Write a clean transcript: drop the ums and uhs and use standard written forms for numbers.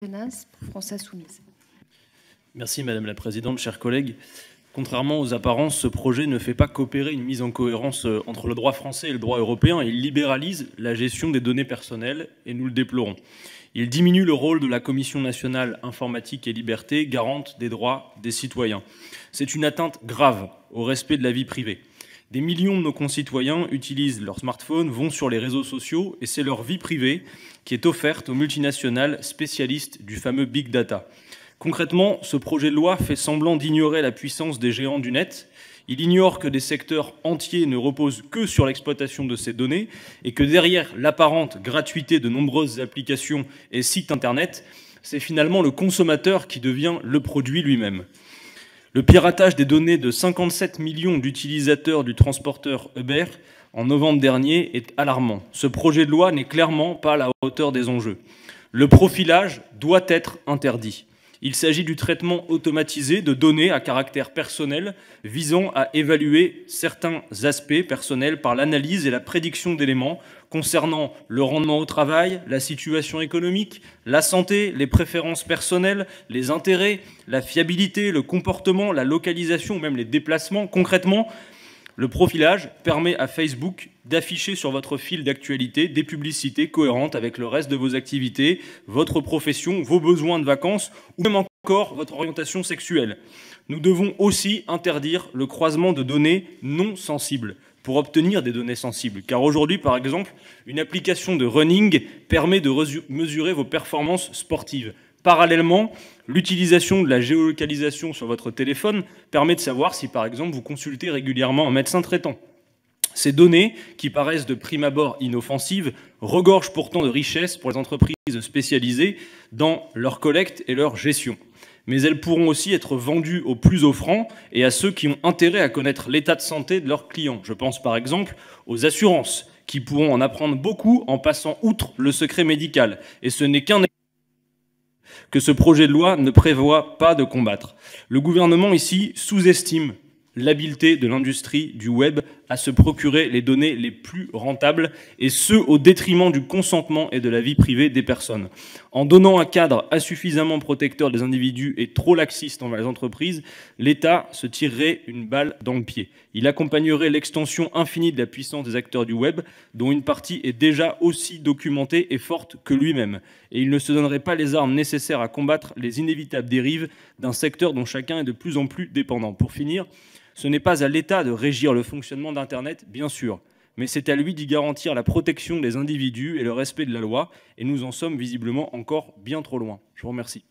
Menace pour France Insoumise. Merci Madame la Présidente, chers collègues. Contrairement aux apparences, ce projet ne fait pas qu'opérer une mise en cohérence entre le droit français et le droit européen. Il libéralise la gestion des données personnelles et nous le déplorons. Il diminue le rôle de la Commission nationale informatique et liberté, garante des droits des citoyens. C'est une atteinte grave au respect de la vie privée. Des millions de nos concitoyens utilisent leur smartphone, vont sur les réseaux sociaux et c'est leur vie privée qui est offerte aux multinationales spécialistes du fameux Big Data. Concrètement, ce projet de loi fait semblant d'ignorer la puissance des géants du net. Il ignore que des secteurs entiers ne reposent que sur l'exploitation de ces données et que derrière l'apparente gratuité de nombreuses applications et sites internet, c'est finalement le consommateur qui devient le produit lui-même. Le piratage des données de 57 millions d'utilisateurs du transporteur Uber en novembre dernier est alarmant. Ce projet de loi n'est clairement pas à la hauteur des enjeux. Le profilage doit être interdit. Il s'agit du traitement automatisé de données à caractère personnel visant à évaluer certains aspects personnels par l'analyse et la prédiction d'éléments concernant le rendement au travail, la situation économique, la santé, les préférences personnelles, les intérêts, la fiabilité, le comportement, la localisation ou même les déplacements. Concrètement, le profilage permet à Facebook d'afficher sur votre fil d'actualité des publicités cohérentes avec le reste de vos activités, votre profession, vos besoins de vacances ou même encore votre orientation sexuelle. Nous devons aussi interdire le croisement de données non sensibles pour obtenir des données sensibles. Car aujourd'hui, par exemple, une application de running permet de mesurer vos performances sportives. Parallèlement, l'utilisation de la géolocalisation sur votre téléphone permet de savoir si, par exemple, vous consultez régulièrement un médecin traitant. Ces données, qui paraissent de prime abord inoffensives, regorgent pourtant de richesses pour les entreprises spécialisées dans leur collecte et leur gestion. Mais elles pourront aussi être vendues aux plus offrants et à ceux qui ont intérêt à connaître l'état de santé de leurs clients. Je pense par exemple aux assurances, qui pourront en apprendre beaucoup en passant outre le secret médical. Et ce n'est qu'un que ce projet de loi ne prévoit pas de combattre. Le gouvernement ici sous-estime l'habileté de l'industrie du web à se procurer les données les plus rentables, et ce au détriment du consentement et de la vie privée des personnes. En donnant un cadre insuffisamment protecteur des individus et trop laxiste envers les entreprises, l'État se tirerait une balle dans le pied. Il accompagnerait l'extension infinie de la puissance des acteurs du web, dont une partie est déjà aussi documentée et forte que lui-même. Et il ne se donnerait pas les armes nécessaires à combattre les inévitables dérives d'un secteur dont chacun est de plus en plus dépendant. Pour finir, ce n'est pas à l'État de régir le fonctionnement d'Internet, bien sûr, mais c'est à lui d'y garantir la protection des individus et le respect de la loi, et nous en sommes visiblement encore bien trop loin. Je vous remercie.